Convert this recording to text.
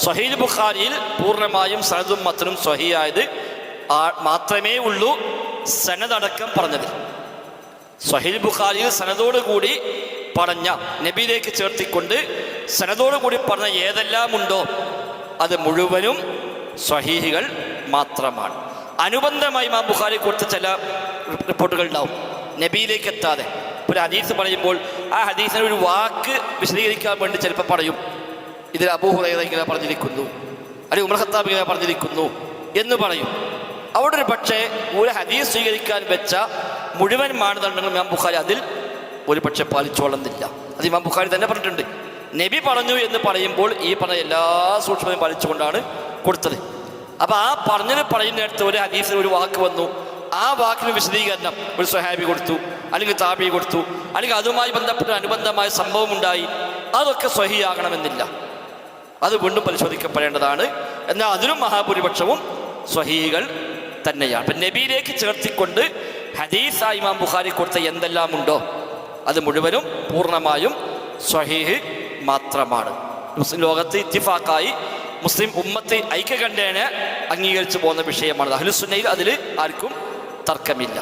സ്വഹീഹ് ബുഖാരിയിൽ പൂർണ്ണമായും സനദും മത്നും സ്വഹീഹായത് മാത്രമേ ഉള്ളൂ സനദടക്കം പറഞ്ഞത്. സ്വഹീഹ് ബുഖാരിയിൽ സനദോടുകൂടി പറഞ്ഞ, നബിയിലേക്ക് ചേർത്തിക്കൊണ്ട് സനദോടുകൂടി പറഞ്ഞ ഏതെല്ലാം ഉണ്ടോ അത് മുഴുവനും സ്വഹീഹുകൾ മാത്രമാണ്. അനുബന്ധമായി ഇമാം ബുഖാരി കൊടുത്ത ചില റിപ്പോർട്ടുകൾ ഉണ്ടാവും നബിയിലേക്ക് എത്താതെ. ഒരു ഹദീസ് പറയുമ്പോൾ ആ ഹദീസിന് ഒരു വാക്ക് വിശദീകരിക്കാൻ വേണ്ടി ചിലപ്പോൾ പറയും, ഇതിൽ അബൂ ഹുറൈറ ഇങ്ങനെ പറഞ്ഞിരിക്കുന്നു, അല്ലെങ്കിൽ ഉമർ ഖത്താബ് ഇങ്ങനെ പറഞ്ഞിരിക്കുന്നു എന്ന് പറയും. അവിടെ ഒരു പക്ഷേ ഒരു ഹദീസ് സ്വീകരിക്കാൻ വെച്ച മുഴുവൻ മാനദണ്ഡങ്ങളും ഇമാം ബുഖാരി അതിൽ ഒരു പക്ഷേ പാലിച്ചോളുന്നില്ല. അത് ഇമാം ബുഖാരി തന്നെ പറഞ്ഞിട്ടുണ്ട്. നബി പറഞ്ഞു എന്ന് പറയുമ്പോൾ ഈ പറഞ്ഞ എല്ലാ സൂക്ഷ്മതയും പാലിച്ചുകൊണ്ടാണ് കൊടുത്തത്. അപ്പോൾ ആ പറയുന്നിടത്ത് ഒരു ഹദീസിൽ ഒരു വാക്ക് വന്നു, ആ വാക്കിന് വിശദീകരണം ഒരു സ്വഹാബി കൊടുത്തു, അല്ലെങ്കിൽ താബി കൊടുത്തു, അല്ലെങ്കിൽ അതുമായി ബന്ധപ്പെട്ട അനുബന്ധമായ സംഭവം ഉണ്ടായി. അതൊക്കെ സ്വഹീഹാകണമെന്നില്ല, അത് വീണ്ടും പരിശോധിക്കപ്പെടേണ്ടതാണ്. എന്നാൽ അതിലും മഹാഭൂരിപക്ഷവും സ്വഹീഹുകൾ തന്നെയാണ്. അപ്പം നബിയിലേക്ക് ചേർത്തിക്കൊണ്ട് ഹദീസായി ഇമാം ബുഖാരി കൊടുത്ത എന്തെല്ലാം ഉണ്ടോ അത് മുഴുവനും പൂർണ്ണമായും സ്വഹീഹ് മാത്രമാണ്. മുസ്ലിം ലോകത്ത് ഇത്തിഫാക്കായി മുസ്ലിം ഉമ്മത്ത് ഐക്യകണ്ഠേന അംഗീകരിച്ചു പോകുന്ന വിഷയമാണ്. അഹ്ലുസുന്നയിൽ അതിൽ ആർക്കും തർക്കമില്ല.